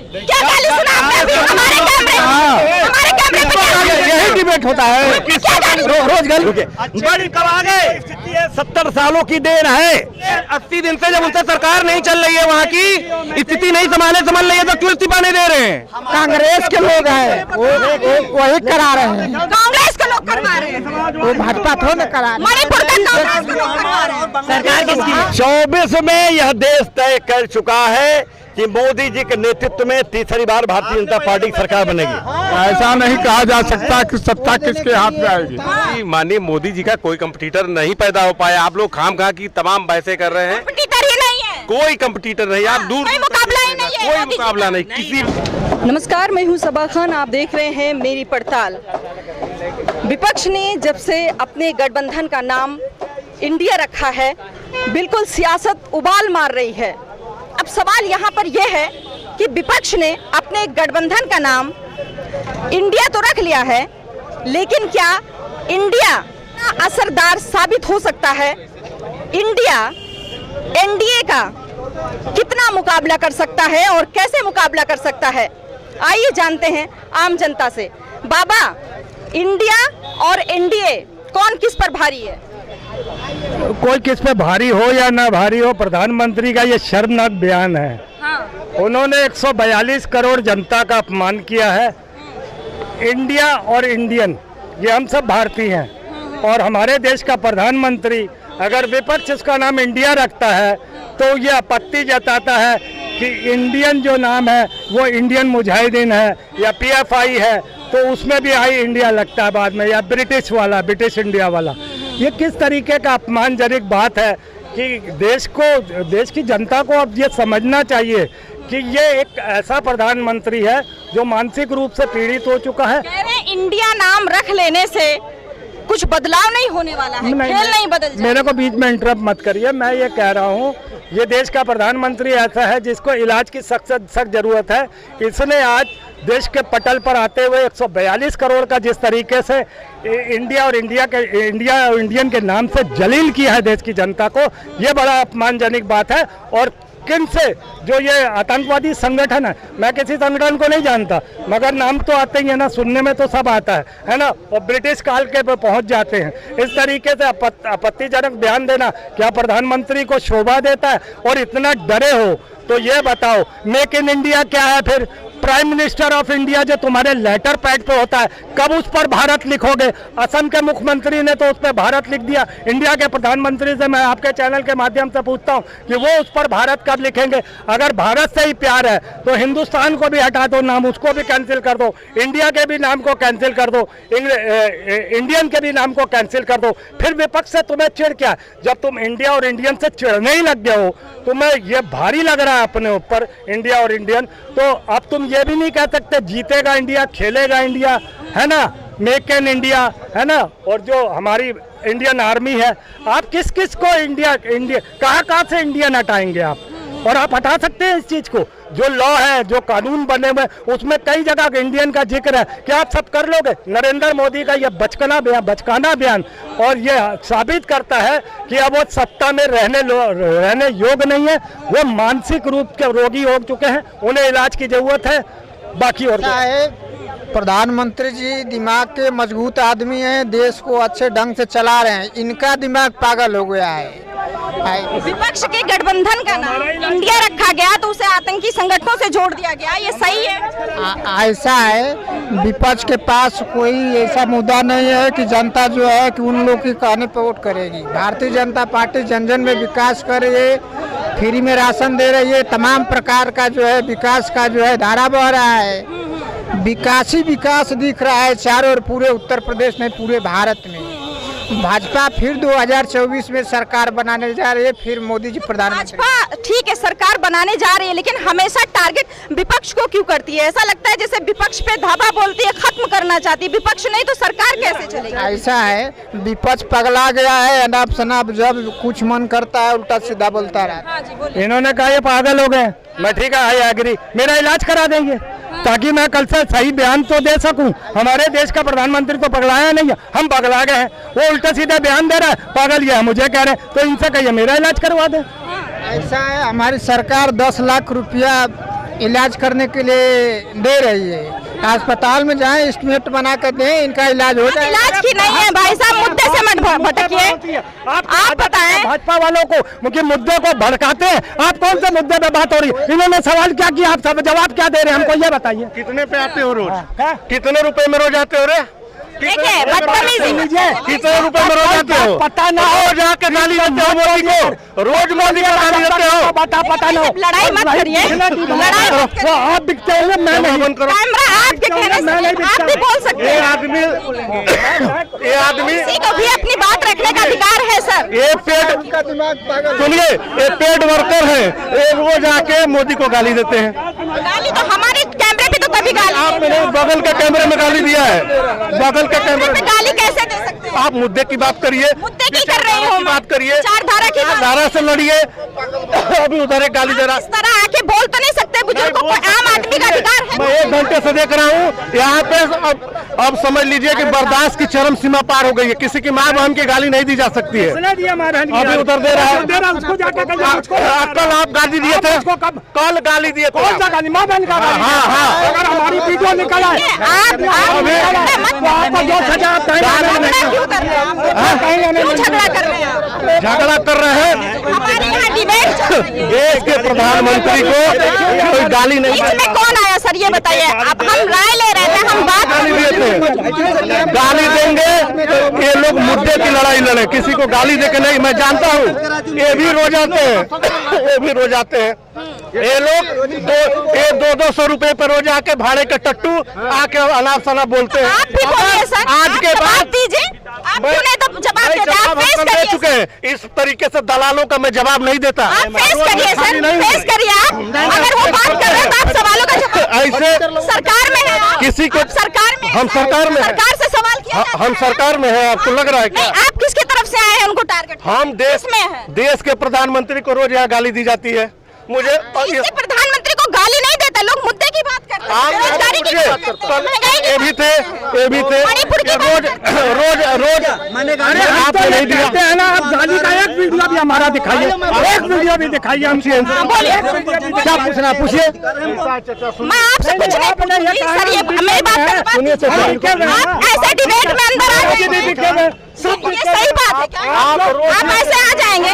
क्या गाली सुना आपने अभी? हमारे कैमरे पे यही डिबेट होता है रोज गाली। बड़ी कब आ गए? 70 सालों की देर है। 80 दिन से जब उनसे सरकार नहीं चल रही है, वहाँ की स्थिति नहीं संभल रही है, तो क्यों इस्तीफा नहीं दे रहे हैं? कांग्रेस के लोग हैं वही करा रहे हैं। कांग्रेस के लोग करवा रहे हैं, वो भाजपा थोड़ा ना करा रहे। मणिपुर का कांग्रेस के लोग करवा रहे हैं। सरकार किसकी है? 24 में यह देश तय कर चुका है कि मोदी जी के नेतृत्व में तीसरी बार भारतीय जनता पार्टी की सरकार बनेगी। ऐसा नहीं कहा जा सकता कि सत्ता किसके हाथ में आएगी। माननीय मोदी जी का कोई कंपटीटर नहीं पैदा हो पाया। आप लोग खामखा की तमाम बहसें कर रहे हैं। कंपटीटर ही नहीं है, कोई कंपटीटर नहीं, आप दूर कोई मुकाबला ही नहीं है, कोई मुकाबला नहीं किसी। नमस्कार, मैं हूं सबा खान, आप देख रहे हैं मेरी पड़ताल। विपक्ष ने जब से अपने गठबंधन का नाम इंडिया रखा है, बिल्कुल सियासत उबाल मार रही है। अब सवाल यहाँ पर यह है कि विपक्ष ने अपने गठबंधन का नाम इंडिया तो रख लिया है, लेकिन क्या इंडिया असरदार साबित हो सकता है? इंडिया एनडीए का कितना मुकाबला कर सकता है और कैसे मुकाबला कर सकता है? आइए जानते हैं आम जनता से। बाबा, इंडिया और एनडीए कौन किस पर भारी है? कोई किस पे भारी हो या ना भारी हो, प्रधानमंत्री का ये शर्मनाक बयान है। हाँ। उन्होंने 142 करोड़ जनता का अपमान किया है। इंडिया और इंडियन, ये हम सब भारतीय हैं, और हमारे देश का प्रधानमंत्री अगर विपक्ष इसका नाम इंडिया रखता है तो ये आपत्ति जताता है कि इंडियन जो नाम है वो इंडियन मुजाहिदीन है या पीएफआई है, तो उसमें भी आई इंडिया लगता है बाद में, या ब्रिटिश इंडिया वाला। ये किस तरीके का अपमानजनक बात है कि देश की जनता को अब ये समझना चाहिए कि ये एक ऐसा प्रधानमंत्री है जो मानसिक रूप से पीड़ित हो चुका है। कह रहे हैं इंडिया नाम रख लेने से कुछ बदलाव नहीं होने वाला है, खेल नहीं बदल जाएगा। मेरे को बीच में इंटरप्ट मत करिए। मैं ये कह रहा हूँ, ये देश का प्रधानमंत्री ऐसा है जिसको इलाज की सख्त जरूरत है। इसने आज देश के पटल पर आते हुए 142 करोड़ का जिस तरीके से इंडिया और इंडियन के नाम से जलील किया है देश की जनता को, ये बड़ा अपमानजनक बात है। और किन से जो ये आतंकवादी संगठन मैं किसी संगठन को नहीं जानता, मगर नाम तो आते ही है ना, सुनने में तो सब आता है ना, और ब्रिटिश काल के पे पहुंच जाते हैं। इस तरीके से आपत्तिजनक बयान देना क्या प्रधानमंत्री को शोभा देता है? और इतना डरे हो तो ये बताओ, मेक इन इंडिया क्या है फिर? प्राइम मिनिस्टर ऑफ इंडिया जो तुम्हारे लेटर पैड पे होता है, कब उस पर भारत लिखोगे? असम के मुख्यमंत्री ने तो उस पर भारत लिख दिया। इंडिया के प्रधानमंत्री से मैं आपके चैनल के माध्यम से पूछता हूं कि वो उस पर भारत कब लिखेंगे? अगर भारत से ही प्यार है तो हिंदुस्तान को भी हटा दो नाम, उसको भी कैंसिल कर दो, इंडिया के भी नाम को कैंसिल कर दो, इंडियन के भी नाम को कैंसिल कर दो। फिर विपक्ष से तुम्हें चिढ़ क्या? जब तुम इंडिया और इंडियन से चिढ़ने ही लग गए हो, तुम्हें ये भारी लग रहा है अपने ऊपर इंडिया और इंडियन, तो अब तुम ये भी नहीं कह सकते जीतेगा इंडिया, खेलेगा इंडिया, है ना, मेक इन इंडिया, है ना। और जो हमारी इंडियन आर्मी है, आप किस किस को इंडिया कहाँ से इंडियन हटाएंगे आप? और आप हटा सकते हैं इस चीज को? जो लॉ है, जो कानून बने हुए, उसमें कई जगह इंडियन का जिक्र है। क्या आप सब कर लोगे? नरेंद्र मोदी का ये बचकाना बयान और ये साबित करता है कि अब वो सत्ता में रहने योग्य नहीं है। वो मानसिक रूप के रोगी हो चुके हैं, उन्हें इलाज की जरूरत है। बाकी और प्रधानमंत्री जी दिमाग के मजबूत आदमी हैं, देश को अच्छे ढंग से चला रहे हैं, इनका दिमाग पागल हो गया है। विपक्ष के गठबंधन का नाम इंडिया रखा गया तो उसे आतंकी संगठनों से जोड़ दिया गया, ये सही है? ऐसा है, विपक्ष के पास कोई ऐसा मुद्दा नहीं है कि जनता जो है कि उन लोग के कहने पर वोट करेगी। भारतीय जनता पार्टी जन जन में विकास कर रही है, फ्री में राशन दे रही है, तमाम प्रकार का जो है विकास का जो है धारा बह रहा है। विकास ही विकास दिख रहा है चारों ओर, पूरे उत्तर प्रदेश में, पूरे भारत में। भाजपा फिर 2024 में सरकार बनाने जा रही है, फिर मोदी जी प्रधानमंत्री। भाजपा ठीक है सरकार बनाने जा रही है, लेकिन हमेशा टारगेट विपक्ष को क्यों करती है? ऐसा लगता है जैसे विपक्ष पे धावा बोलती है, खत्म करना चाहती है। विपक्ष नहीं तो सरकार कैसे चलेगी? ऐसा है, विपक्ष पगला गया है, अनाप शनाप जब कुछ मन करता है उल्टा सीधा बोलता रहा। इन्होंने कहा ये पागल हो गए। मैं ठीक है, आई एग्री, मेरा इलाज करा देंगे ताकि मैं कल से सही बयान तो दे सकूं। हमारे देश का प्रधानमंत्री तो पगलाया नहीं है, हम पगला गए हैं। वो उल्टा सीधा बयान दे रहा है, पागल ये है, मुझे कह रहे हैं, तो इनसे कहिए मेरा इलाज करवा दे। ऐसा है, हमारी सरकार 10 लाख रुपया इलाज करने के लिए दे रही है। अस्पताल में जाएं, एस्टिमेट बना कर दें, इनका इलाज हो जाए। इलाज की नहीं है भाई साहब, मुद्दे से मत भटकिए। आप बताएं, भाजपा वालों को मुख्य मुद्दे को भड़काते हैं। आप कौन से मुद्दे पे बात हो रही है? इन्होंने सवाल क्या किया, आप सब जवाब क्या दे रहे हैं हमको ये बताइए। कितने पे आते हो रोज? क्या? कितने रुपए में रोज आते हो रे? देखिए बदतमीजी कितने रुपए में रोज आते हो? पता ना हो, रोज आके गाली देते हो मोदी को, रोज मोदी को गाली देते हो। पता ना हो, लड़ाई मत करिए, लड़ाई मत करिए। आप बिकते हैं, मैं नहीं। बंद करो। कैमरा आपके कहने से आप भी बोल सकते ये हैं। आदमी किसी को भी अपनी बात रखने का अधिकार है सर। ये पेड सुनिए, ये पेड वर्कर है, ये रोज आके मोदी को गाली देते हैं। गाली तो हमारे कैमरे पे तो कभी गाली आपने बगल के कैमरे में गाली दिया है, बगल के कैमरे पे में। गाली कैसे दे सकते हैं? आप मुद्दे की बात करिए, मुद्दे की कर रही हूँ, बात करिए, विचारधारा की बात। धारा से लड़िए। अभी उधर एक गाली दे रहा। इस तरह आके बोल तो नहीं सकते, बुजुर्गों को आम आदमी का अधिकार है। मैं 1 घंटे से देख रहा हूँ यहाँ पे। अब समझ लीजिए कि बर्दाश्त की चरम सीमा पार हो गई है। किसी की माँ बहन की गाली नहीं दी जा सकती है। अभी उधर दे रहा है, उसको जाके कल आप गाली दिए थे, कल गाली दिए थे। कौन सा गाली? माँ बहन का गाली? हाँ। अगर हमारी वीडियो निकल आए, आपको जो सजा आप क्यों कर रहे हैं? क्यों झगड़ा कर रहे हैं? झगड़ा कर रहे हैं। हमारे यहाँ डिबेट चल रही है। देश के प्रधानमंत्री को कोई गाली नहीं इसमें कौन आया सर, ये बताइए। अब हम राय ले रहे थे, हम बात गाली दिए थे। गाली देंगे, ये लोग मुद्दे की लड़ाई लड़े, किसी को गाली देके नहीं। मैं जानता हूँ ये भी रोज आते हैं, ये भी रोज आते हैं। ये लोग 200 रुपए पे रोज आके भाड़े के टट्टू आके अनाप शनाप बोलते हैं। आप भी बोलिए सर, आज के आप जवाब बाद दीजिए। आप क्यों नहीं तो जवाब भाई, देते? आप जवाब फेस हम दे करिए चुके हैं। इस तरीके से दलालों का मैं जवाब नहीं देता। आप फेस करिए सर, फेस करिए आप। अगर वो बात कर रहे हैं तो आप सवालों का जवाब। ऐसे सरकार में है आप। किसी को- आप सरकार में हैं हम सर। सरकार में हैं। सरकार से सवाल किया जाता हम है। सरकार में है, आपको लग रहा है क्या? नहीं, आप किसके तरफ से आए हैं उनको टारगेट? हम किसमें है? देश के प्रधानमंत्री को रोज यहाँ गाली दी जाती है। मुझे इससे प्रधानमंत्री को गाली नहीं देते लोग, मुद्दे की बात करते हैं, आप बेरोजगारी की बात करते हैं, महंगाई की ये बात भी करते हैं। थे, ये भी थे। मणिपुर की रोज रोज रोज अरे आपने नहीं दिया। कहते हैं ना, आप गाली का एक वीडियो भी हमारा दिखाइए, एक वीडियो भी दिखाइए हमसे। क्या पूछना पूछिए। मैं आपसे कुछ नहीं पूछूंगी सर, ये मेरी बात सुनिए करना। आप ऐसे डिबेट में अंदर आ जाएंगे, ये सही बात है क्या? आप ऐसे आ जाएंगे,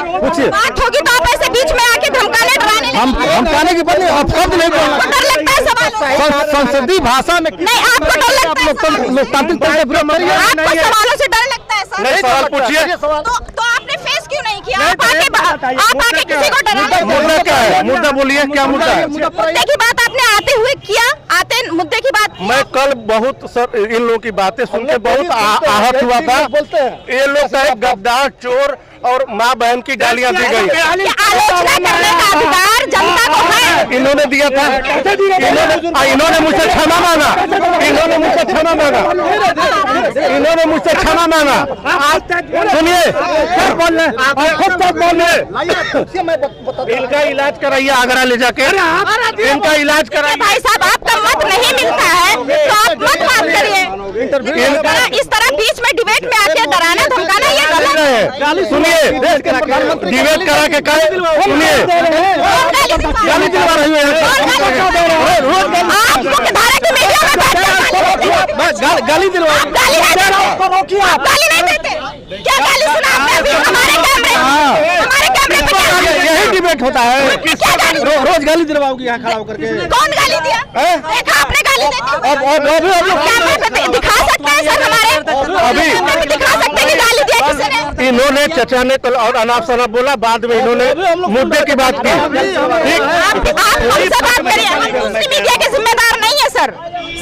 बात होगी तो आप ऐसे बीच में आके धमकाने डराने हम कहने की बदले आप शब्द नहीं बोलना। आपको डर लगता है सवालों से? संसदीय भाषा में नहीं, आपको डर लगता है सवालों से? लोकतांत्रिक तरीके से विरोध करिए। आपको सवालों से डर लगता है सर? नहीं, सवाल पूछिए। तो आपने फेस क्यों नहीं किया? आप आके किसी को डरा। मुद्दा क्या है? मुद्दा बोलिए, क्या मुद्दा है? मुद्दे की बात आपने आते हुए किया, आते मुद्दे की बात की। मैं कल बहुत सर इन लोगों की बातें सुन के बहुत आहत हुआ था। ये लोग कहे गद्दार, चोर और माँ बहन की गालियां दी गई। ये आलोचना करने का अधिकार जनता को है। इन्होंने दिया था, इन्होंने मुझसे क्षमा मांगा, इन्होंने मुझसे क्षमा मांगा, इन्होंने मुझसे क्षमा मांगा। सुनिए, बोल रहे खुद तक बोल रहे। इनका इलाज कराइए आगरा ले जाके, इनका इलाज कराइए। भाई साहब, आपका मत नहीं मिलता है तो आप मत बात करिए। इस तरह बीच में डिबेट में आके डराना धमकाना ये गलत है। सुनिए, डिबेट करा के कहे, सुनिए गाली दिलवा रही है। आप मुख्यधारा की मीडिया में गाली दिलवा, गाली नहीं देते, आप गाली नहीं देते। क्या गाली सुना आपने अभी हमारे कैमरे पे? यही डिबेट होता है। क्या गाली? रोज गाली दिलवाओगी यहाँ खड़ा होकर के। कौन गाली दिया? देखा आपने गाली देते? अब कैमरे पे दिखा सकते हैं सर? हमारे कैमरे पे दिखा सकते हैं कि गाली दिया किसी ने? इन्होंने चचा ने कल और अनाप शनाप बोला, बाद में इन्होंने मुद्दे की बात की। आप हमसे बात करिए, हम दूसरी मीडिया के जिम्मेदार नहीं है सर,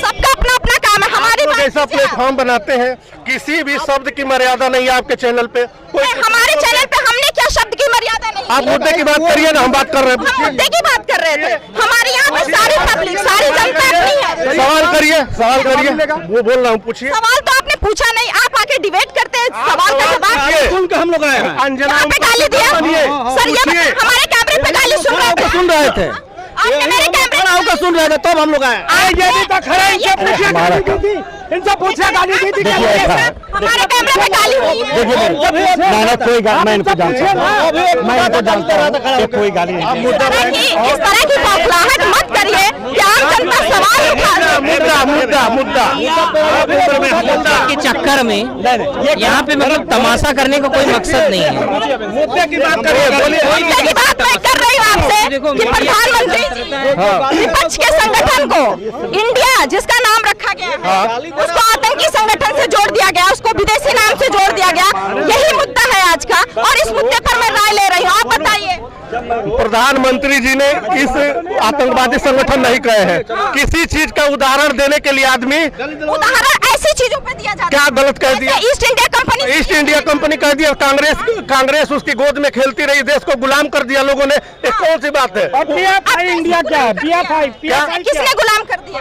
सबका अपना अपना काम है। हमारी बात ऐसा प्लेटफॉर्म बनाते हैं, किसी भी शब्द की मर्यादा नहीं है आपके चैनल पे। हमारे चैनल पे हमने क्या शब्द की मर्यादा नहीं है? आप मुद्दे की बात करिए ना, हम बात कर रहे हम हैं। मुद्दे की बात कर रहे थे। हमारे यहाँ पे सारी पब्लिक, सारी जनता अपनी है। सवाल करिए, सवाल करिए। वो बोल रहा हूँ, पूछिए। सवाल तो आपने पूछा नहीं, आप आके डिबेट करते हैं, सवाल का जवाब सुन के हम लोग आए हैं। यहाँ पे गाली दिया सर? ये हमारे कैमरे पे गाली सुन रहे थे? सुन रहे थे, आपने मेरे कैमरे सुन रहे थे, तब हम लोग आए। इनसे पूछिए गाली दी थी क्या? हमारे कैमरे पे गाली हुई है। मैंने कोई मैं इनको जानता हूँ, मैं इनको जानता हूँ, कोई गाली नहीं। इस तरह की बौखलाहट मत करिए कि आम जनता सवाल उठा ले। मुद्दा के चक्कर में यहाँ पे मतलब तमाशा करने का कोई मकसद नहीं है। मुद्दे की बात करिए, बोलिए। मुद्दे की बात मैं कर रही हूँ आपसे कि प्रधानमंत्री जी विपक्ष के संगठन को इंडिया जिसका नाम रखा गया है उसको आतंकी संगठन से जोड़ दिया गया, उसको विदेशी नाम से जोड़ दिया गया। यही मुद्दा है आज का और इस मुद्दे पर मैं राय ले रही हूँ। आप बताइए। प्रधानमंत्री जी ने इस आतंकवादी संगठन नहीं कहे हैं। किसी चीज का उदाहरण देने के लिए आदमी उदाहरण ऐसी चीजों पे दिया जाता है। क्या गलत कह दिया? East India company, east India company कह दिया। कांग्रेस उसकी गोद में खेलती रही, देश को गुलाम कर दिया लोगों ने। एक कौन सी बात है? इंडिया क्या है? किसने गुलाम कर दिया? आप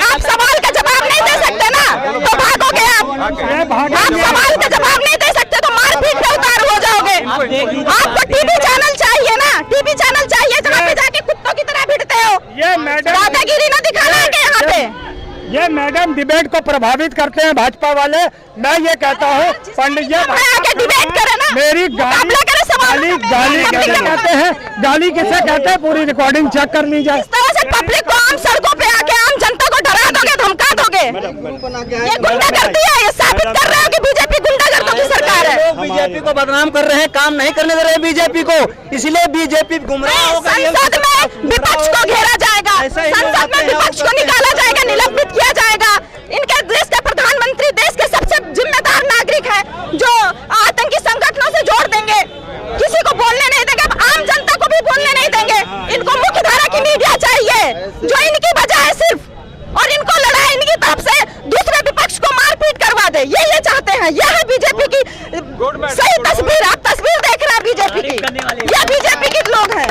आप सवाल का जवाब नहीं दे सकते ना तो भागोगे आप सवाल का जवाब नहीं दे सकते तो मारपीट में उतारू हो जाओगे। आपको टीवी चैनल चाहिए ना, टीवी चैनल चाहिए जहाँ पे जाके कुत्तों की तरह भिड़ते हो। ये मैडम दादागिरी ना दिखाना है यहाँ पे। ये मैडम डिबेट को प्रभावित करते हैं भाजपा वाले। मैं ये कहता हूँ पंडित जी आके डिबेट करे ना, मेरी मुकाबला करे सवाल गाली किसे कहते हैं? गाली किसे कहते हैं? पूरी रिकॉर्डिंग चेक कर ली जाए। इस तरह से पब्लिक को आम सड़कों पे आके आम जनता को डरा दोगे, धमका दोगे। ये गुंडागर्दी है। ये साबित कर रहे हो कि बीजेपी गुंडागर्दों की सरकार है। बीजेपी को बदनाम कर रहे हैं, काम नहीं करने दे रहे हैं बीजेपी को, इसलिए बीजेपी गुमराह हो गई है। संसद में विपक्ष को घेरा जाएगा, संसद में विपक्ष को निकाला जाएगा, निलंबित किया जाएगा। इनके देश के प्रधानमंत्री देश के सबसे जिम्मेदार नागरिक हैं जो आतंकी संगठनों से जोड़ देंगे, किसी को बोलने नहीं देंगे, आम जनता को भी बोलने नहीं देंगे। इनको मुख्य धारा की मीडिया चाहिए जो इनकी वजह है सिर्फ, और इनको लड़ाई इनकी तरफ से दूसरे विपक्ष को मारपीट करवा दे। ये चाहते हैं। यह है बीजेपी की सही तस्वीर। आप तस्वीर देख रहे हैं बीजेपी की, ये बीजेपी के लोग हैं।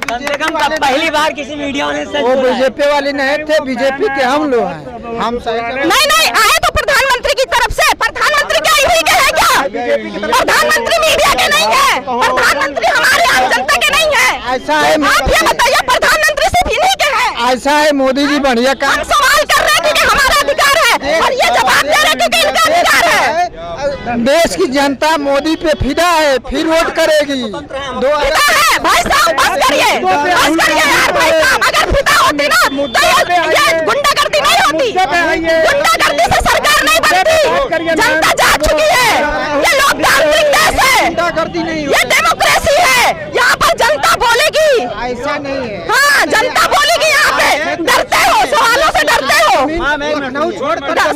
पहली बार किसी मीडिया वाले से वो बीजेपी वाले नहीं थे, बीजेपी के हम लोग हैं। हम सही नहीं आए तो प्रधानमंत्री की तरफ से। प्रधानमंत्री क्या इन्हीं के है क्या? प्रधानमंत्री मीडिया के नहीं है, प्रधानमंत्री हमारे आम जनता के नहीं है। ऐसा है, आप ये बताइए प्रधानमंत्री सिर्फ इन्हीं के हैं। ऐसा है मोदी जी बढ़िया काम। हम सवाल कर रहे हैं क्योंकि हमारा अधिकार है और ये जवाब दे रहे हैं क्योंकि इनका अधिकार है। देश की जनता मोदी पे फिदा है, फिर वोट करेगी। फिदा है भाई साहब, बस करिए यार भाई साहब। अगर फिदा होती ना तो ये गुंडागर्दी नहीं होती, गुंडागर्दी से सरकार नहीं बनती। जनता जाग चुकी है। ये लोकतांत्रिक देश है, ये डेमोक्रेसी है। यहाँ पर जनता बोलेगी। ऐसा नहीं है। हाँ, जनता बोलेगी। यहाँ पे डरते हो, सवालों से डरते हो,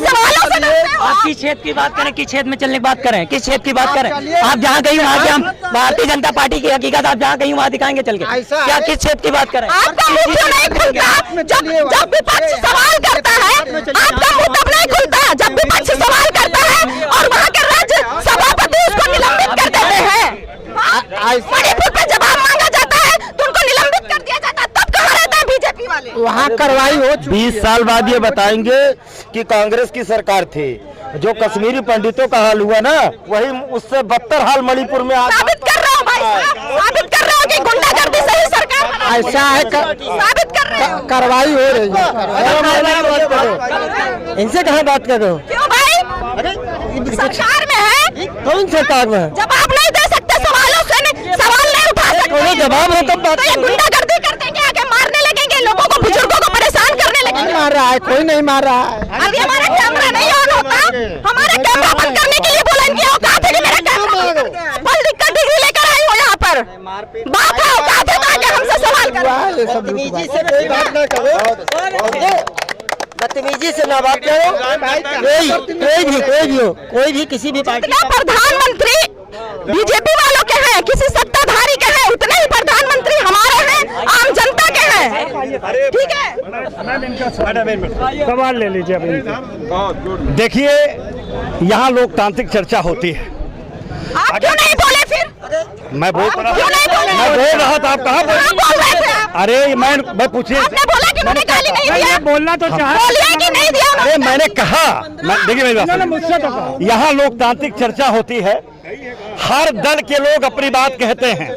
सवालों से डरते हो। आप किस क्षेत्र की बात करें, किस क्षेत्र में चलने की बात करें, किस क्षेत्र की बात करें? आप जहाँ गई वहाँ के हम भारतीय जनता पार्टी की हकीकत आप जहाँ गई वहाँ दिखाएंगे चल के। क्या किस क्षेत्र की बात करें? आपका मुंह क्यों नहीं खुलता जब विपक्ष सवाल करता है? आपका मुंह तब नहीं खुलता जब विपक्ष सवाल करता है और वहाँ के राज्य सभापति उसको निलंबित कर देते हैं। मणिपुर पे जवाब मांगा जाता है तो उनको निलंबित कर दिया जाता है। तब कहाँ रहते हैं बीजेपी वाले? वहाँ कार्रवाई हो चुकी 20 साल बाद ये बताएंगे कि कांग्रेस की सरकार थी। जो कश्मीरी पंडितों का हाल हुआ ना, वही उससे बदतर हाल मणिपुर में आज साबित कर रहा हूँ भाई साहब, साबित कर रहा हूँ कि गुंडागर्दी से ही सरकार बना है। ऐसा है साबित कर रहे हैं। कार्रवाई हो रही है। इनसे कहाँ बात कर रहे हो? क्यों भाई? सरकार में है, कौन सरकार में है? जवाब नहीं दे सकते, सवालों से सवाल नहीं उठा सकते। जवाब हो तब बात तो ये गुंडागर्दी कर देंगे, आगे मारने लगेंगे लोगों को, बुजुर्गों को परेशान करने लगेंगे। मार रहा है, कोई नहीं मार रहा है। अभी हमारा कैमरा नहीं ऑन होता, हमारे कैमरा बंद करने के लिए बोलेंगे। औकात है कि मेरा कैमरा पॉलिटिकल डिग्री लेकर आई हो यहाँ पर? बात है औकात है तो आगे हमसे सवाल करो। बदतमीजी से ना बात करो। कोई भी किसी भी पार्टी जितना प्रधानमंत्री बीजेपी वालों के हैं, किसी सत्ताधारी के हैं, उतने ही प्रधानमंत्री हमारे हैं, आम जनता के हैं। ठीक है, सवाल ले लीजिए अभी। देखिए, यहाँ लोकतांत्रिक चर्चा होती है। आप क्यों नहीं बोले फिर? मैं बोल क्यों नहीं बोले? मैं बोल रहा था, आप कहाँ बोल रहे थे आप? अरे मैं पूछिए, आपने बोला कि उन्होंने गाली नहीं दिया। बोलना तो चाहा, बोलिए कि नहीं दिया अरे उन्होंने? मैंने कहा, देखिए मेरी बात, यहाँ लोकतांत्रिक चर्चा होती है, हर दल के लोग अपनी बात कहते हैं।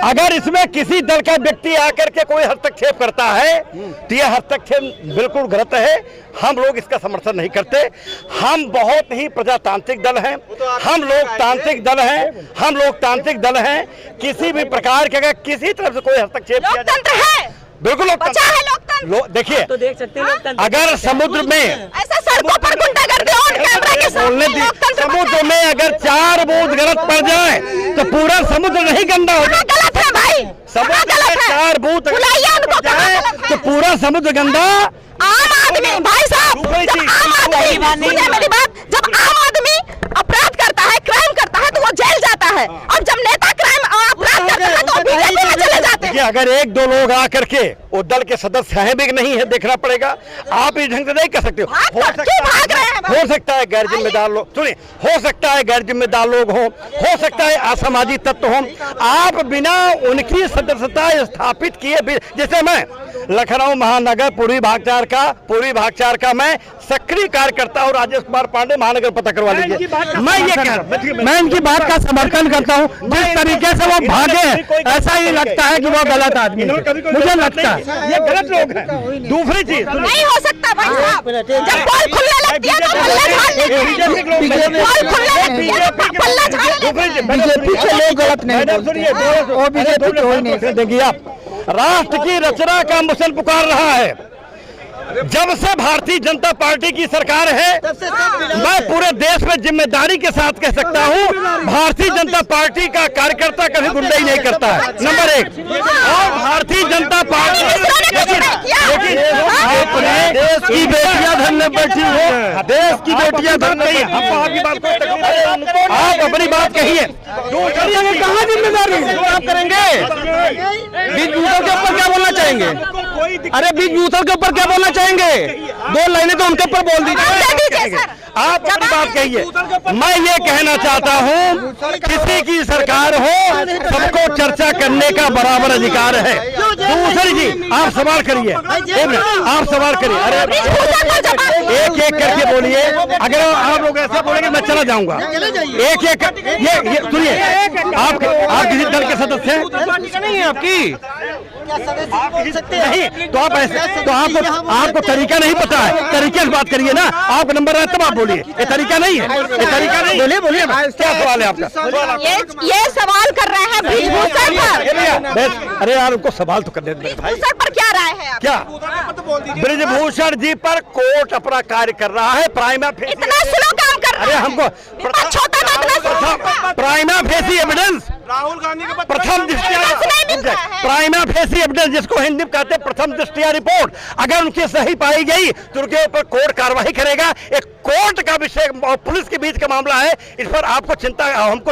अगर इसमें किसी दल का व्यक्ति आकर के कोई हस्तक्षेप करता है तो यह हस्तक्षेप बिल्कुल गलत है। हम लोग इसका समर्थन नहीं करते। हम बहुत ही प्रजातांत्रिक दल हैं, हम लोकतांत्रिक दल हैं, हम लोकतांत्रिक दल हैं। किसी भी प्रकार के अगर किसी तरफ से कोई हस्तक्षेप किया लोकतंत्र है, बिल्कुल लोकतंत्र। देखिए, तो देख सकते हैं अगर समुद्र में ऐसा सड़कों पर गुंडागर्दी ऑन कैमरा के बोलने दी, समुद्र में अगर 4 बूंद गलत पड़ जाए तो पूरा समुद्र नहीं गंदा हो जाए। गलत है भाई, समुद्र में 4 बूंद पड़ जाए तो पूरा समुद्र गंदा। आम आदमी भाई साहब, जब आम आदमी, सुनिए मेरी बात, जब आम आदमी अपराध करता है, क्राइम करता है तो वो जेल जाता है, और जब नेता क्राइम अपराध करता है तो बीजेपी में चले जाते हैं। अगर 1-2 लोग आकर के वो दल के सदस्य हैं भी नहीं है, देखना पड़ेगा। आप इस ढंग से नहीं कर सकते हो। हो सकता है गैर जिम्मेदार लोग, सुनिए, हो सकता है गैर जिम्मेदार लोग हो सकता है असामाजिक तत्व हो। आप बिना उनकी सदस्यता स्थापित किए भी, जैसे मैं लखनऊ महानगर पूर्वी भागचार का मैं सक्रिय कार्यकर्ता हूँ। राजेश कुमार पांडे महानगर पता करवा लीजिए। मैं इनकी बात का समर्थन करता हूँ। जिस तरीके से वो भागे, ऐसा ही लगता है कि वो गलत आदमी है। मुझे लगता है ये गलत लोग हैं। दूसरी चीज नहीं हो सकता भाई साहब, जब पोल खुलने लगती है तो पल्ला झाड़ने पोल खुलने लगती है तो पल्ला झाड़ने। बीजेपी के लोग गलत नहीं बोलते, वो बीजेपी के हो नहीं। देखिए, आप राष्ट्र की रचना का मिशन पुकार रहा है। जब से भारतीय जनता पार्टी की सरकार है, मैं पूरे देश में जिम्मेदारी के साथ कह सकता हूं, भारतीय जनता पार्टी का कार्यकर्ता कभी गुंडाई नहीं करता है, नंबर 1। और भारतीय जनता पार्टी, लेकिन अपने देश की बेटियां धन में बैठी हो, देश की बेटियां धन नहीं। आपकी बात को तकलीफ है, आप अपनी बात कहिए। कहाँ जिम्मेदारी आप करेंगे? बीच बूथों के ऊपर क्या बोलना चाहेंगे? अरे बीच बूथों के ऊपर क्या बोलना चाहेंगे? 2 लाइनें तो उनके ऊपर बोल दीजिए। आप अपनी बात कहिए। मैं ये कहना चाहता हूँ, किसी की सरकार हो, सबको चर्चा करने का बराबर अधिकार है। दूसरी जी, आप सवाल करिए, आप सवाल करिए। अरे एक करके बोलिए। अगर आप लोग ऐसा बोलेंगे मैं चला जाऊंगा। एक ये सुनिए, आप किसी दल के सदस्य हैं? नहीं है आपकी नहीं, तो आप ऐसे, तो आपको तरीका नहीं पता है। तरीके से बात करिए ना। आप नंबर है तब आप बोलिए। ये तरीका नहीं है, ये तरीका नहीं। बोलिए क्या सवाल है आपका? ये सवाल कर रहे हैं ब्रिजभूषण पर। अरे यार, उनको सवाल तो करने दे भाई। पर क्या राय है? क्या ब्रिजभूषण जी पर कोर्ट अपना कार्य कर रहा है। प्राइमा फेसी, इतना स्लो काम कर रहा है। अरे हमको prima facie evidence, Rahul Gandhi के प्रथम दृष्टिया प्राइमा फेसी एविडेंस, जिसको हिंदी में कहते हैं प्रथम दृष्टिया रिपोर्ट, अगर उनकी सही पाई गई तो उनके ऊपर कोर्ट कार्रवाई करेगा। एक कोर्ट का विषय और पुलिस के बीच का मामला है। इस पर हमको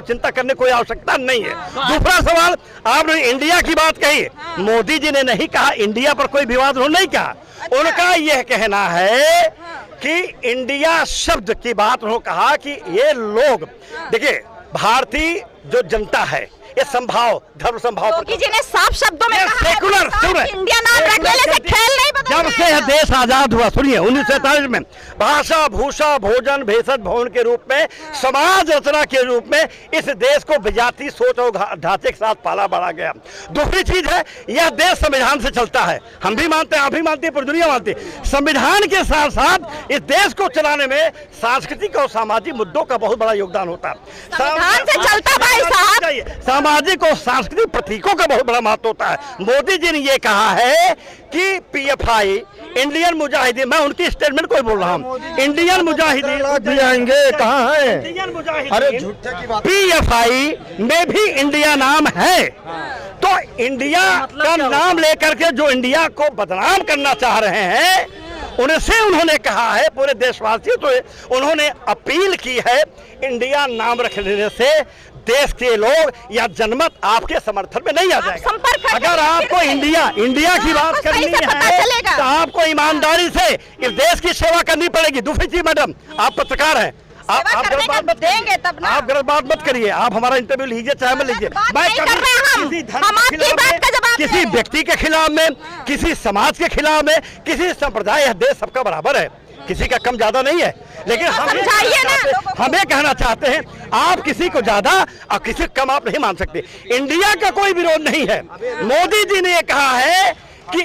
चिंता करने की कोई आवश्यकता नहीं है। दूसरा सवाल, आपने इंडिया की बात कही। मोदी जी ने नहीं कहा इंडिया पर कोई विवाद हो, नहीं कहा। उनका यह कहना है कि इंडिया शब्द की बात उन्होंने कहा कि ये लोग, देखिए, भारतीय जो जनता है, ये संभाव, धर्म संभाव, मोदी जी ने साफ शब्दों में कहा सेकुलर, इंडिया नाम रखने से खेल नहीं बदल। जब से यह देश आजाद हुआ, सुनिए, 1947 में भाषा, भूषा, भोजन, भेषज, भवन के रूप में, समाज रचना के रूप में इस देश को विजातीय सोच और ढांचे के साथ पाला बढ़ा गया। दूसरी चीज है, यह देश संविधान से चलता है। हम भी मानते हैं, आप भी मानते हैं, पूरी दुनिया मानती है। संविधान के साथ साथ इस देश को चलाने में सांस्कृतिक और सामाजिक मुद्दों का बहुत बड़ा योगदान होता है। संविधान से चलता भाई साहब, सामाजिक और सांस्कृतिक प्रतीकों का बहुत बड़ा महत्व होता है। मोदी जी ने ये कहा है कि PFI, इंडियन मुजाहिदीन, मैं उनकी स्टेटमेंट को बोल रहा हूँ, इंडियन मुजाहिदीन आएंगे कहाँ है? इंडियन मुजाहिदीन, PFI में भी इंडिया नाम है। तो इंडिया का नाम लेकर के जो इंडिया को बदनाम करना चाह रहे हैं, उनसे उन्होंने कहा है, पूरे देशवासियों तो उन्होंने अपील की है, इंडिया नाम रख लेने से देश के लोग या जनमत आपके समर्थन में नहीं आ जाएगा। अगर आपको इंडिया की बात करनी है तो आपको ईमानदारी से इस देश की सेवा करनी पड़ेगी। दूसरी चीज, मैडम, आप पत्रकार हैं, आप गलत बात मत देंगे तब ना। आप गलत बात मत करिए। आप हमारा इंटरव्यू लीजिए, चाहे मत लीजिए। किसी व्यक्ति के खिलाफ में, किसी समाज के खिलाफ में, किसी संप्रदाय, यह देश सबका बराबर है। किसी का कम ज्यादा नहीं है, लेकिन हमें कहना चाहते हैं आप किसी को ज्यादा और किसी को कम आप नहीं मान सकते। इंडिया का कोई विरोध नहीं है। मोदी जी ने कहा है कि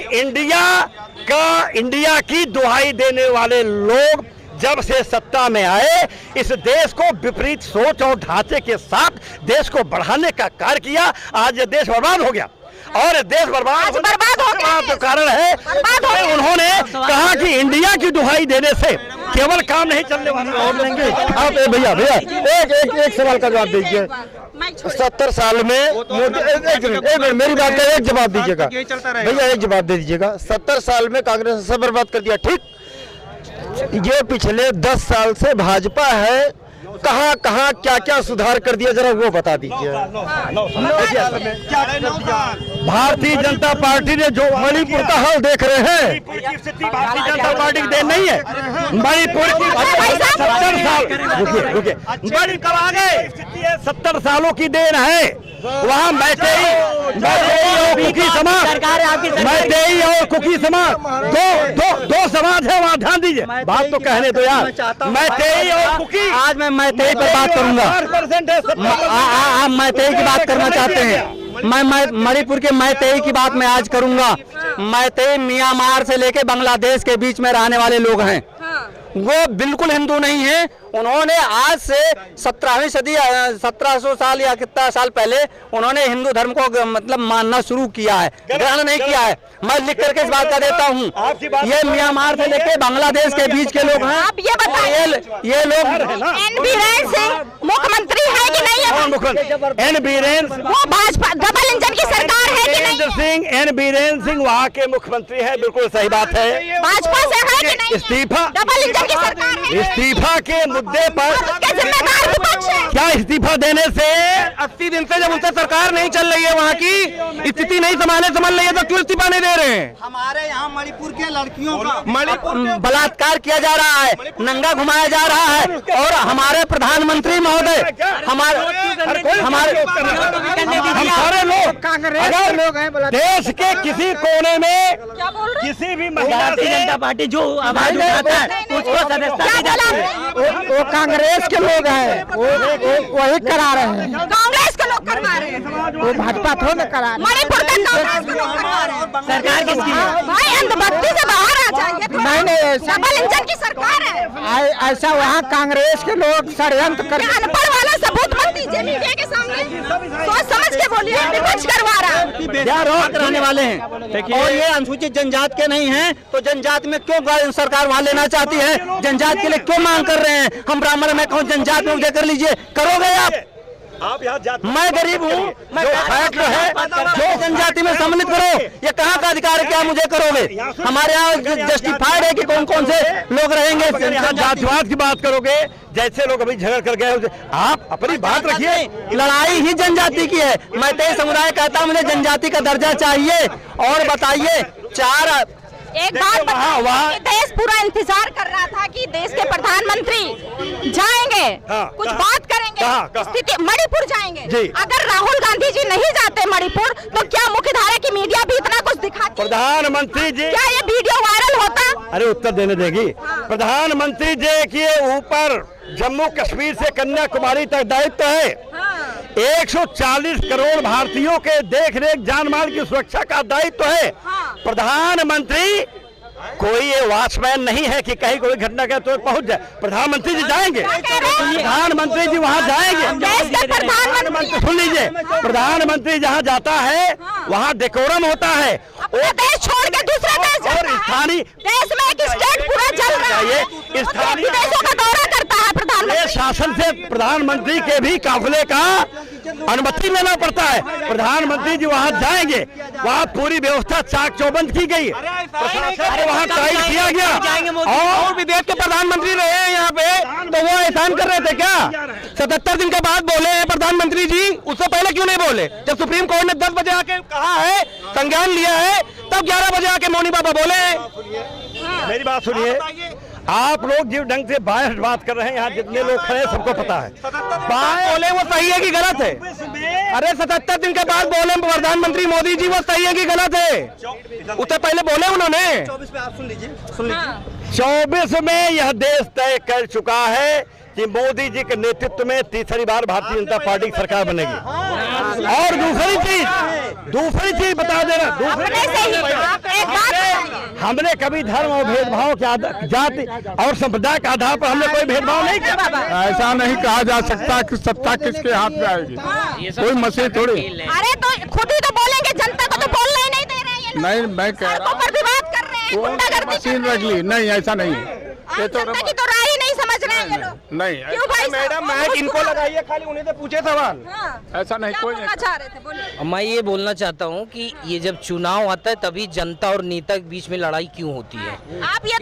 इंडिया की दुहाई देने वाले लोग जब से सत्ता में आए इस देश को विपरीत सोच और ढांचे के साथ देश को बढ़ाने का कार्य किया। आज ये देश बर्बाद हो गया और देश बर्बाद हो गया तो कारण है उन्होंने कहा कि इंडिया की दुहाई देने से केवल काम नहीं चलने वाला। और लेंगे आप भैया एक सवाल का जवाब दीजिए। 70 साल में मोदी एक मेरी बात का एक जवाब दीजिएगा भैया, एक जवाब दे दीजिएगा। 70 साल में कांग्रेस ने सब बर्बाद कर दिया, ठीक। ये पिछले 10 साल से भाजपा है, कहाँ कहाँ क्या क्या सुधार कर दिया जरा वो बता दीजिए। भारतीय जनता पार्टी ने जो मणिपुर का हाल देख रहे हैं, भारतीय जनता पार्टी की देन नहीं है। मणिपुर की 70 साल रुकिए मणिपुर आगे 70 सालों की देन है। वहाँ मैतेई और कुकी समाज, मैतेई और कुकी समाज दो समाज है वहाँ, ध्यान दीजिए। बात तो कहने दो यार। मैतेई और कुकी, आज मैं मैतेई पर बात करूंगा। आप मैतेई की बात करना चाहते हैं, मैं मणिपुर के मैतेई की बात मैं आज करूंगा। मैतेई म्यांमार से लेके बांग्लादेश के बीच में रहने वाले लोग हैं। वो बिल्कुल हिंदू नहीं है। उन्होंने आज से 17वीं सदी 1700 साल या कितना साल पहले उन्होंने हिंदू धर्म को मतलब मानना शुरू किया है, ग्रहण नहीं किया है। मैं लिख करके इस बात का देता हूँ। ये म्यांमार से लेके बांग्लादेश के बीच के लोग हैं। आप ये बताइए, ये लोग एन बीरेन सिंह मुख्यमंत्री है कि नहीं है? एन बीरेन वो भाजपा डबल इंजन की सरकार है कि नहीं? एन बीरेन सिंह वहाँ के मुख्यमंत्री है, बिल्कुल सही बात है। भाजपा से है कि नहीं? इस्तीफा, डबल इंजन की सरकार है। इस्तीफा के मुद्दे पर जिम्मेदार विपक्ष है। क्या इस्तीफा देने से 80 दिन से जब उनसे सरकार नहीं चल रही है, वहाँ की स्थिति नहीं संभाल रही है, तो क्यों इस्तीफा नहीं दे रहे हैं? हमारे यहाँ मणिपुर के लड़कियों का बलात्कार किया जा रहा है, नंगा घुमाया जा रहा है, और हमारे प्रधानमंत्री महोदय हमारे सारे लोग कांग्रेस के लोग हैं। देश के किसी कोने में किसी भी महिला भारतीय जनता पार्टी जो आवाज उठाता है उसको सदस्यता दी जाती है। वो कांग्रेस के लोग हैं, वो वही करा रहे हैं। कांग्रेस के लोग करवा रहे हैं, वो भाजपा थोड़ा करा रहे हैं। मणिपुर का कांग्रेस के लोग करवा रहे हैं। सरकार किसकी है? भाई अंधभक्ति से बाहर आ जाइए। नहीं ऐसा डबल इंजन की सरकार है। ऐसा वहाँ कांग्रेस के लोग षड्यंत्र कर। अनपढ़ वाला सबूत मत दीजिए मीडिया के सामने, सोच समझ के बोलिए। विपक्ष करवा रहा है। रहने वाले हैं और ये अनुसूचित जनजाति के नहीं हैं, तो जनजाति में क्यों सरकार वहाँ लेना चाहती है? जनजाति के लिए क्यों मांग कर रहे हैं? हम ब्राह्मण में कहूँ जनजाति में मुझे कर लीजिए, करोगे आप यहाँ मैं गरीब हूँ, मैं जो जनजाति में सम्मिलित करो, ये कहाँ का अधिकार है? क्या मुझे करोगे? हमारे यहाँ जस्टिफाइड है कि कौन कौन से लोग रहेंगे। यहाँ जातिवाद की बात करोगे, जैसे लोग अभी झगड़ कर गए, आप अपनी बात रखिए। लड़ाई ही जनजाति की है। मैं तेज समुदाय कहता हूँ मुझे जनजाति का दर्जा चाहिए। और बताइए एक बात बताइए, देश पूरा इंतजार कर रहा था कि देश के प्रधानमंत्री जाएंगे, कुछ बात करेंगे, स्थिति मणिपुर जाएंगे। अगर राहुल गांधी जी नहीं जाते मणिपुर, तो क्या मुख्यधारा की मीडिया भी इतना कुछ दिखाती? प्रधानमंत्री जी, क्या ये वीडियो वायरल होता? अरे उत्तर देने देगी। प्रधानमंत्री जी के ऊपर जम्मू कश्मीर से कन्याकुमारी तक दायित्व है। 140 करोड़ भारतीयों के देख रेख जान माल की सुरक्षा का दायित्व है। प्रधानमंत्री कोई ये वॉचमैन नहीं है कि कहीं कोई घटना के तो पहुंच जाए। प्रधानमंत्री जी जाएंगे, प्रधानमंत्री जी वहां जाएंगे। प्रधानमंत्री सुन लीजिए, प्रधानमंत्री जहां जाता है वहां डेकोरम होता है। देश छोड़ के दूसरे देश और स्थानीय देश में एक स्टेट पूरा चल रहा है, स्थानीय देशों का दौरा करता है प्रधानमंत्री। शासन से प्रधानमंत्री के भी काफिले का अनुमति लेना पड़ता है। प्रधानमंत्री जी वहां जाएंगे, वहां पूरी व्यवस्था चाक चौबंद की गई, वहां टाइट किया गया। और विदेश के प्रधानमंत्री रहे हैं यहाँ पे, तो वो एहसान कर रहे थे क्या? 77 दिन के बाद बोले हैं प्रधानमंत्री जी, उससे पहले क्यों नहीं बोले? जब सुप्रीम कोर्ट ने 10 बजे आके कहा है, संज्ञान लिया है, तब 11 बजे आके मौनी बाबा बोले। मेरी बात सुनिए, आप लोग जिस ढंग से बात कर रहे हैं, यहाँ जितने लोग खड़े हैं सबको पता है। बोले वो सही है कि गलत है? अरे 77 दिन के बाद बोले प्रधानमंत्री मोदी जी वो सही है कि गलत है? उससे पहले बोले उन्होंने। 24 में यह देश तय कर चुका है कि मोदी जी के नेतृत्व में तीसरी बार भारतीय जनता पार्टी की सरकार बनेगी। और दूसरी चीज बता देना, हमने कभी धर्म और भेदभाव के जाति और संप्रदाय के आधार पर हमने कोई भेदभाव नहीं किया। ऐसा नहीं कहा जा सकता कि सत्ता किसके हाथ में आएगी, कोई मसीह थोड़ी। अरे तो खुद ही तो बोलेंगे, जनता को तो बोलना ही नहीं दे रहे हैं। नहीं, मैं कह रहा पर भी बात कर रहे हैं, गुंडागर्दी मशीन रख ली। नहीं, ऐसा नहीं, ये तो जनता की तो राय ही नहीं समझ रहे हैं ये लोग। नहीं। क्यों भाई मैडम, मैं इनको लगाइए, खाली उन्हीं से पूछे सवाल। ऐसा नहीं, कोई नहीं। चाह रहे थे, बोलिए। मैं ये बोलना चाहता हूँ कि ये जब चुनाव आता है तभी जनता और नेता के बीच में लड़ाई क्यों होती है? आप ये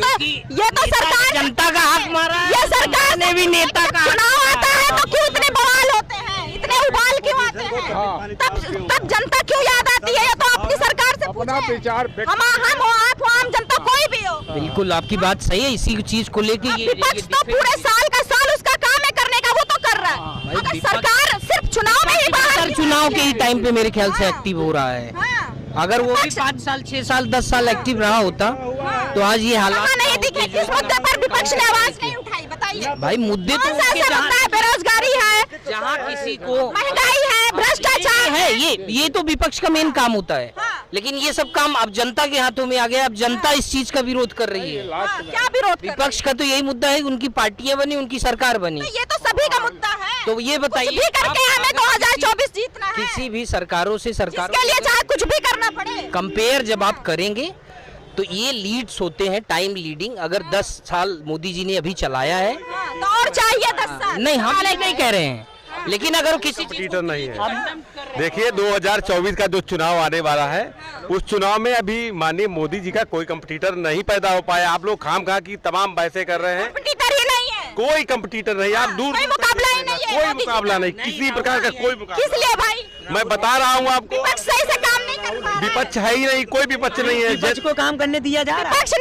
तो सरकार जनता का हक मारा है, ये सरकार ने भी नेता का चुनाव आता है तो क्यों इतने बवाल होते हैं, इतने उबाल क्यों आते हैं? तब जनता क्यों याद आती है? ये तो आपकी सरकार से अपना विचार हम हो, आप हो, आम जनता कोई भी हो। बिल्कुल आपकी बात सही है। इसी चीज को लेके ये विपक्ष तो पूरे साल का साल उसका काम है करने का, वो तो कर रहा है। अगर सरकार सिर्फ चुनाव में ही बाहर चुनाव के ही टाइम पे मेरे ख्याल से एक्टिव हो रहा है। हाँ। अगर वो भी 5 साल 6 साल 10 साल एक्टिव रहा होता तो आज ये हालात कहाँ नहीं दिखे? किस मुद्दे पर विपक्ष ने आवाज नहीं उठाई, बताइए। भाई मुद्दे तो कौन सा ऐसा मुद्दा है? बेरोजगारी है, जहाँ किसी को महंगाई है, भ्रष्टाचार है, ये तो विपक्ष का मेन काम होता है। हाँ। लेकिन ये सब काम अब जनता के हाथों में आ गया। अब जनता इस चीज का विरोध कर रही है। हाँ, क्या विरोध कर रहे हैं? विपक्ष का तो यही मुद्दा है, उनकी पार्टियां बनी, उनकी सरकार बनी। तो ये तो सभी का मुद्दा है। तो ये बताइए, कुछ भी करके हमें 2024 जीतना है। किसी भी सरकारों से इसके लिए चाहे कुछ भी करना पड़े। कंपेयर जब आप करेंगे तो ये लीड्स होते हैं, टाइम लीडिंग। अगर 10 साल मोदी जी ने अभी चलाया है हाँ, तो और चाहिए 10 साल। नहीं, हम नहीं कह रहे हैं, लेकिन अगर किसी कंपटीटर नहीं है। देखिए 2024 का जो चुनाव आने वाला है, उस चुनाव में अभी माननीय मोदी जी का कोई कंपटीटर नहीं पैदा हो पाया। आप लोग खामखा की तमाम बहसें कर रहे हैं, कंपटीटर ही नहीं है, कोई कंपटीटर नहीं। आप दूर कोई मुकाबला ही नहीं है, कोई मुकाबला नहीं, किसी प्रकार का कोई मुकाबला। किस लिए भाई? मैं बता रहा हूँ आपको, विपक्ष सही से काम नहीं कर पा रहा है। विपक्ष है ही नहीं, कोई विपक्ष नहीं है। विपक्ष को काम करने दिया जा रहा है। विपक्ष